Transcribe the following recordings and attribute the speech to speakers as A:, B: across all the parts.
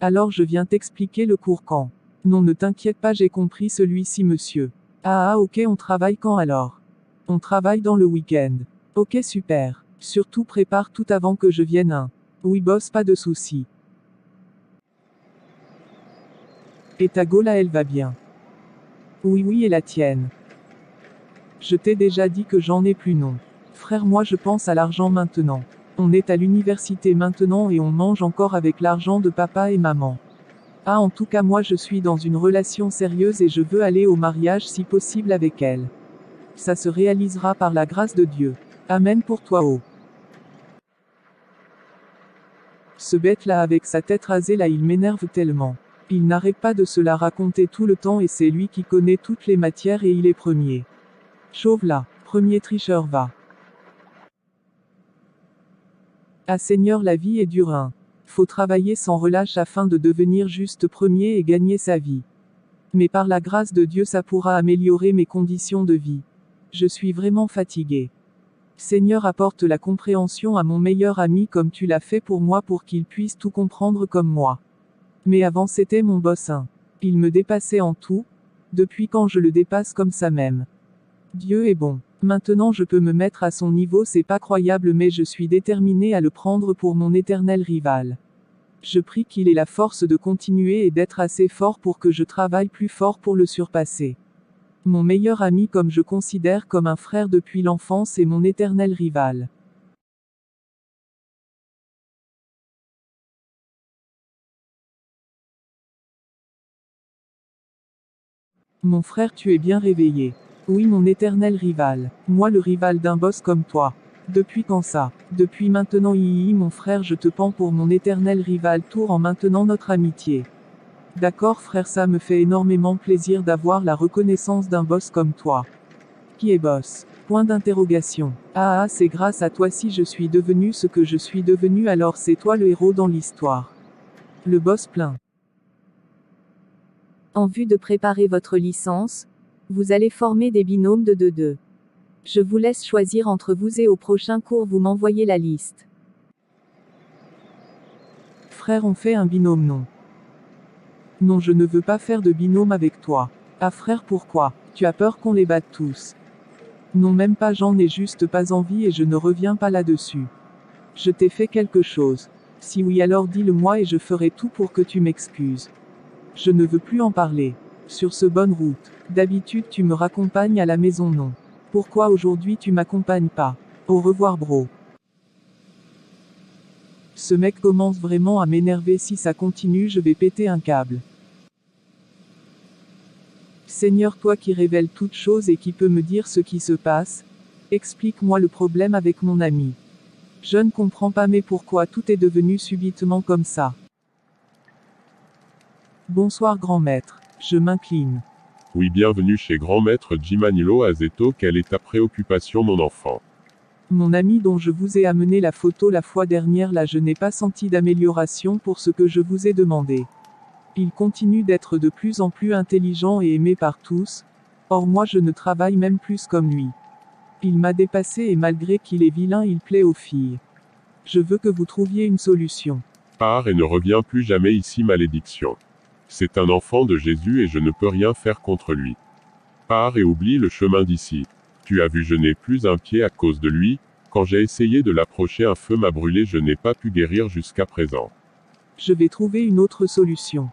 A: Alors je viens t'expliquer le cours quand. Non, ne t'inquiète pas, j'ai compris celui-ci, monsieur. Ah ok, on travaille quand alors? On travaille dans le week-end. Ok, super. Surtout prépare tout avant que je vienne, hein. Oui boss, pas de souci. Et ta go là, elle va bien? Oui oui, et la tienne? Je t'ai déjà dit que j'en ai plus, non. Frère, moi je pense à l'argent maintenant. On est à l'université maintenant et on mange encore avec l'argent de papa et maman. Ah, en tout cas moi je suis dans une relation sérieuse et je veux aller au mariage si possible avec elle. Ça se réalisera par la grâce de Dieu. Amen pour toi, oh. Ce bête là avec sa tête rasée là, il m'énerve tellement. Il n'arrête pas de se la raconter tout le temps et c'est lui qui connaît toutes les matières et il est premier. Chauve là, premier tricheur va. Ah Seigneur, la vie est dure, hein. Faut travailler sans relâche afin de devenir juste premier et gagner sa vie. Mais par la grâce de Dieu ça pourra améliorer mes conditions de vie. Je suis vraiment fatigué. Seigneur, apporte la compréhension à mon meilleur ami comme tu l'as fait pour moi pour qu'il puisse tout comprendre comme moi. Mais avant c'était mon boss, hein. Il me dépassait en tout. Depuis quand je le dépasse comme ça même? Dieu est bon. Maintenant je peux me mettre à son niveau, c'est pas croyable, mais je suis déterminé à le prendre pour mon éternel rival. Je prie qu'il ait la force de continuer et d'être assez fort pour que je travaille plus fort pour le surpasser. Mon meilleur ami, comme je considère comme un frère depuis l'enfance, et mon éternel rival. Mon frère, tu es bien réveillé. Oui, mon éternel rival. Moi, le rival d'un boss comme toi. Depuis quand ça? Depuis maintenant, mon frère, je te pends pour mon éternel rival tour en maintenant notre amitié. D'accord frère, ça me fait énormément plaisir d'avoir la reconnaissance d'un boss comme toi. Qui est boss? Point d'interrogation. Ah, c'est grâce à toi si je suis devenu ce que je suis devenu, alors c'est toi le héros dans l'histoire. Le boss plein.
B: En vue de préparer votre licence, vous allez former des binômes de 2-2. Je vous laisse choisir entre vous et au prochain cours vous m'envoyez la liste.
A: Frère, on fait un binôme, non? Non, je ne veux pas faire de binôme avec toi. Ah frère, pourquoi? Tu as peur qu'on les batte tous? Non, même pas, j'en ai juste pas envie et je ne reviens pas là-dessus. Je t'ai fait quelque chose? Si oui, alors dis-le-moi et je ferai tout pour que tu m'excuses. Je ne veux plus en parler. Sur ce bonne route. D'habitude tu me raccompagnes à la maison, non? Pourquoi aujourd'hui tu m'accompagnes pas? Au revoir bro. Ce mec commence vraiment à m'énerver, si ça continue je vais péter un câble. Seigneur, toi qui révèles toutes choses et qui peux me dire ce qui se passe, explique-moi le problème avec mon ami. Je ne comprends pas, mais pourquoi tout est devenu subitement comme ça? Bonsoir grand maître. Je m'incline.
C: Oui, bienvenue chez Grand Maître Jimanilo Azeto. Quelle est ta préoccupation, mon enfant?
A: Mon ami dont je vous ai amené la photo la fois dernière, là je n'ai pas senti d'amélioration pour ce que je vous ai demandé. Il continue d'être de plus en plus intelligent et aimé par tous. Or moi je ne travaille même plus comme lui. Il m'a dépassé et malgré qu'il est vilain, il plaît aux filles. Je veux que vous trouviez une solution.
C: Pars et ne reviens plus jamais ici, malédiction. C'est un enfant de Jésus et je ne peux rien faire contre lui. Pars et oublie le chemin d'ici. Tu as vu, je n'ai plus un pied à cause de lui. Quand j'ai essayé de l'approcher, un feu m'a brûlé, je n'ai pas pu guérir jusqu'à présent.
A: Je vais trouver une autre solution.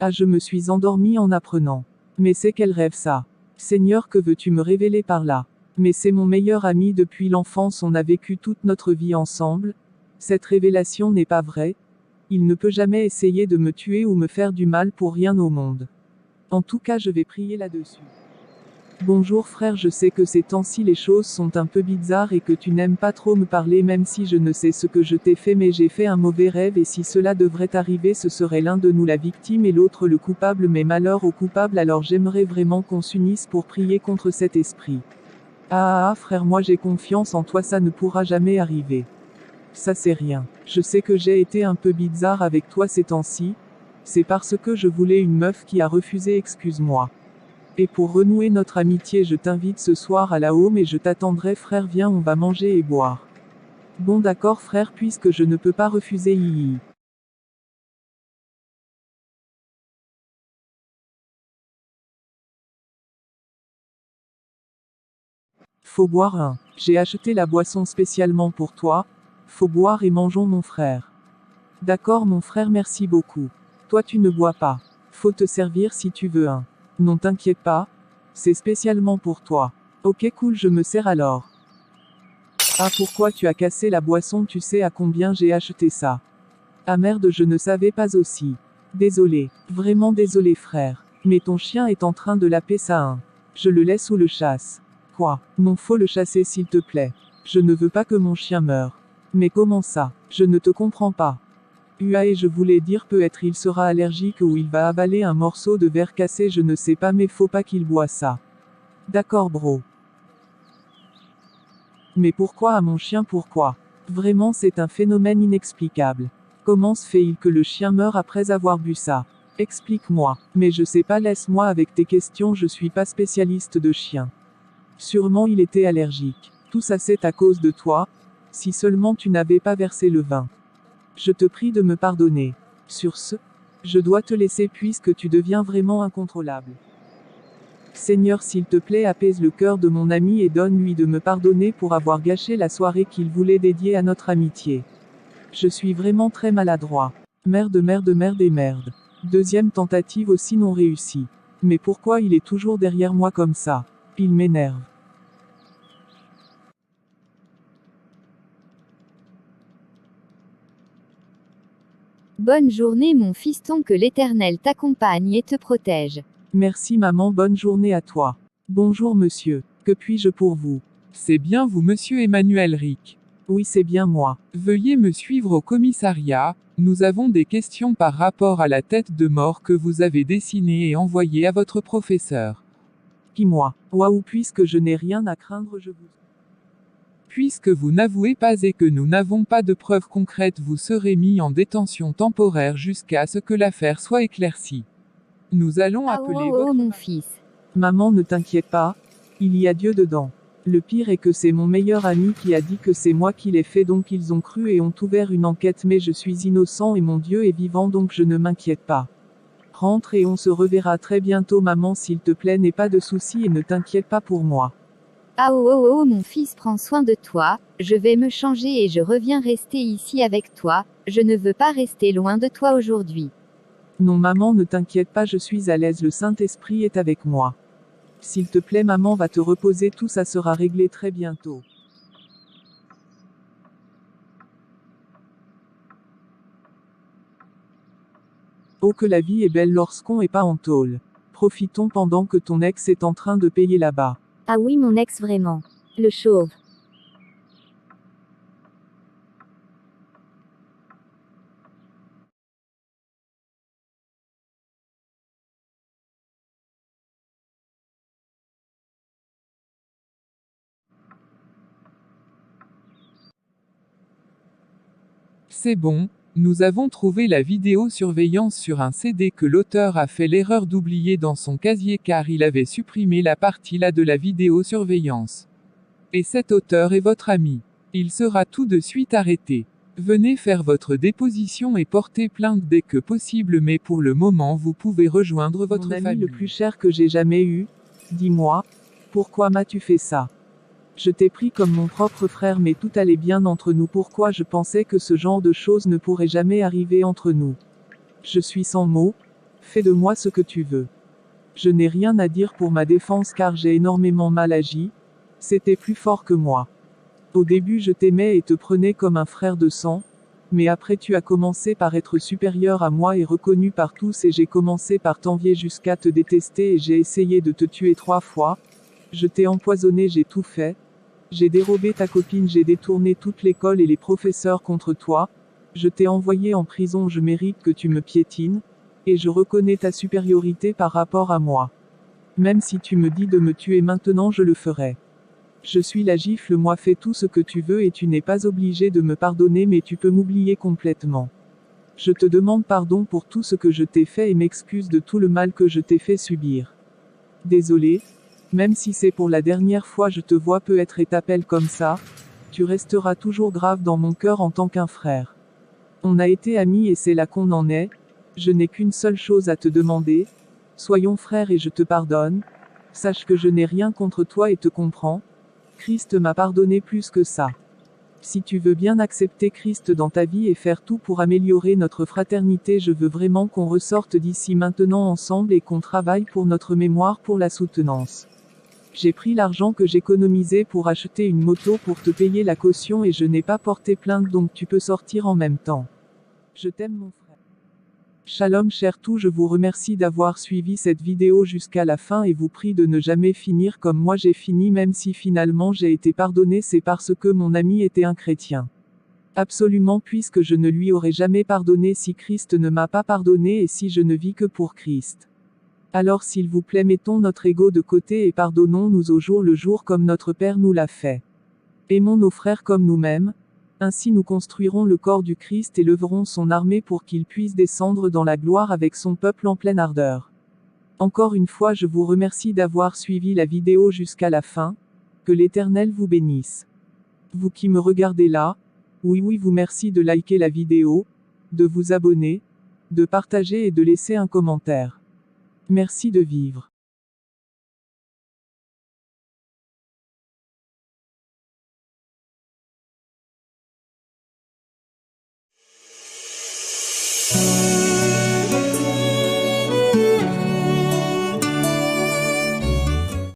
A: Ah, je me suis endormi en apprenant. Mais c'est quel rêve ça? Seigneur, que veux-tu me révéler par là? Mais c'est mon meilleur ami depuis l'enfance, on a vécu toute notre vie ensemble. Cette révélation n'est pas vraie. Il ne peut jamais essayer de me tuer ou me faire du mal pour rien au monde. En tout cas, je vais prier là-dessus. Bonjour frère, je sais que ces temps-ci les choses sont un peu bizarres et que tu n'aimes pas trop me parler, même si je ne sais ce que je t'ai fait, mais j'ai fait un mauvais rêve et si cela devrait arriver, ce serait l'un de nous la victime et l'autre le coupable, mais malheur au coupable, alors j'aimerais vraiment qu'on s'unisse pour prier contre cet esprit. Ah frère, moi j'ai confiance en toi, ça ne pourra jamais arriver. Ça c'est rien. Je sais que j'ai été un peu bizarre avec toi ces temps-ci. C'est parce que je voulais une meuf qui a refusé, excuse-moi. Et pour renouer notre amitié, je t'invite ce soir à la home et je t'attendrai frère, viens, on va manger et boire. Bon d'accord frère, puisque je ne peux pas refuser. Faut boire un. J'ai acheté la boisson spécialement pour toi. Faut boire et mangeons mon frère. D'accord mon frère merci beaucoup. Toi tu ne bois pas. Faut te servir si tu veux un. Non t'inquiète pas. C'est spécialement pour toi. Ok cool je me sers alors. Ah pourquoi tu as cassé la boisson tu sais à combien j'ai acheté ça. Ah merde je ne savais pas aussi. Désolé. Vraiment désolé frère. Mais ton chien est en train de laper ça hein. Je le laisse ou le chasse. Quoi? Non faut le chasser s'il te plaît. Je ne veux pas que mon chien meure. Mais comment ça? Je ne te comprends pas. Et je voulais dire peut-être il sera allergique ou il va avaler un morceau de verre cassé je ne sais pas mais faut pas qu'il boit ça. D'accord bro. Mais pourquoi à mon chien pourquoi? Vraiment c'est un phénomène inexplicable. Comment se fait-il que le chien meurt après avoir bu ça? Explique-moi. Mais je sais pas laisse-moi avec tes questions je suis pas spécialiste de chiens. Sûrement il était allergique. Tout ça c'est à cause de toi. Si seulement tu n'avais pas versé le vin. Je te prie de me pardonner. Sur ce, je dois te laisser puisque tu deviens vraiment incontrôlable. Seigneur s'il te plaît apaise le cœur de mon ami et donne-lui de me pardonner pour avoir gâché la soirée qu'il voulait dédier à notre amitié. Je suis vraiment très maladroit. Merde merde merde et merde. Deuxième tentative aussi non réussie. Mais pourquoi il est toujours derrière moi comme ça? Il m'énerve.
B: Bonne journée mon fiston que l'Éternel t'accompagne et te protège.
A: Merci maman bonne journée à toi. Bonjour monsieur. Que puis-je pour vous?
D: C'est bien vous monsieur Emmanuel Rick.
A: Oui c'est bien moi.
D: Veuillez me suivre au commissariat, nous avons des questions par rapport à la tête de mort que vous avez dessinée et envoyée à votre professeur.
A: Qui moi? Waouh puisque je n'ai rien à craindre je vous...
D: Puisque vous n'avouez pas et que nous n'avons pas de preuves concrètes vous serez mis en détention temporaire jusqu'à ce que l'affaire soit éclaircie. Nous allons appeler votre...
B: mon fils.
A: Maman ne t'inquiète pas, il y a Dieu dedans. Le pire est que c'est mon meilleur ami qui a dit que c'est moi qui l'ai fait donc ils ont cru et ont ouvert une enquête mais je suis innocent et mon Dieu est vivant donc je ne m'inquiète pas. Rentre et on se reverra très bientôt maman s'il te plaît n'aie pas de soucis et ne t'inquiète pas pour moi.
B: Mon fils prends soin de toi, je vais me changer et je reviens rester ici avec toi, je ne veux pas rester loin de toi aujourd'hui.
A: Non maman ne t'inquiète pas je suis à l'aise le Saint-Esprit est avec moi. S'il te plaît maman va te reposer tout ça sera réglé très bientôt. Oh que la vie est belle lorsqu'on est pas en tôle. Profitons pendant que ton ex est en train de payer là-bas.
B: Ah oui mon ex vraiment. Le chauve.
D: C'est bon, nous avons trouvé la vidéosurveillance sur un CD que l'auteur a fait l'erreur d'oublier dans son casier car il avait supprimé la partie là de la vidéosurveillance. Et cet auteur est votre ami. Il sera tout de suite arrêté. Venez faire votre déposition et porter plainte dès que possible mais pour le moment vous pouvez rejoindre votre
A: Mon ami
D: famille.
A: le plus cher que j'ai jamais eu. Dis-moi, pourquoi m'as-tu fait ça? Je t'ai pris comme mon propre frère mais tout allait bien entre nous pourquoi je pensais que ce genre de choses ne pourrait jamais arriver entre nous. Je suis sans mots, fais de moi ce que tu veux. Je n'ai rien à dire pour ma défense car j'ai énormément mal agi, c'était plus fort que moi. Au début je t'aimais et te prenais comme un frère de sang, mais après tu as commencé par être supérieur à moi et reconnu par tous et j'ai commencé par t'envier jusqu'à te détester et j'ai essayé de te tuer 3 fois, je t'ai empoisonné j'ai tout fait. J'ai dérobé ta copine, j'ai détourné toute l'école et les professeurs contre toi, je t'ai envoyé en prison, je mérite que tu me piétines, et je reconnais ta supériorité par rapport à moi. Même si tu me dis de me tuer maintenant, je le ferai. Je suis la gifle, moi fais tout ce que tu veux et tu n'es pas obligé de me pardonner mais tu peux m'oublier complètement. Je te demande pardon pour tout ce que je t'ai fait et m'excuse de tout le mal que je t'ai fait subir. Désolé. Même si c'est pour la dernière fois je te vois peut-être et t'appelle comme ça, tu resteras toujours grave dans mon cœur en tant qu'un frère. On a été amis et c'est là qu'on en est, je n'ai qu'une seule chose à te demander, soyons frères et je te pardonne, sache que je n'ai rien contre toi et te comprends, Christ m'a pardonné plus que ça. Si tu veux bien accepter Christ dans ta vie et faire tout pour améliorer notre fraternité, je veux vraiment qu'on ressorte d'ici maintenant ensemble et qu'on travaille pour notre mémoire pour la soutenance. J'ai pris l'argent que j'économisais pour acheter une moto pour te payer la caution et je n'ai pas porté plainte, donc tu peux sortir en même temps. Je t'aime mon frère. Shalom cher tout, je vous remercie d'avoir suivi cette vidéo jusqu'à la fin et vous prie de ne jamais finir comme moi j'ai fini, même si finalement j'ai été pardonné, c'est parce que mon ami était un chrétien. Absolument, puisque je ne lui aurais jamais pardonné si Christ ne m'a pas pardonné et si je ne vis que pour Christ. Alors s'il vous plaît, mettons notre ego de côté et pardonnons-nous au jour le jour comme notre Père nous l'a fait. Aimons nos frères comme nous-mêmes. Ainsi nous construirons le corps du Christ et lèverons son armée pour qu'il puisse descendre dans la gloire avec son peuple en pleine ardeur. Encore une fois, je vous remercie d'avoir suivi la vidéo jusqu'à la fin. Que l'Éternel vous bénisse. Vous qui me regardez là, oui, vous merci de liker la vidéo, de vous abonner, de partager et de laisser un commentaire. Merci de vivre.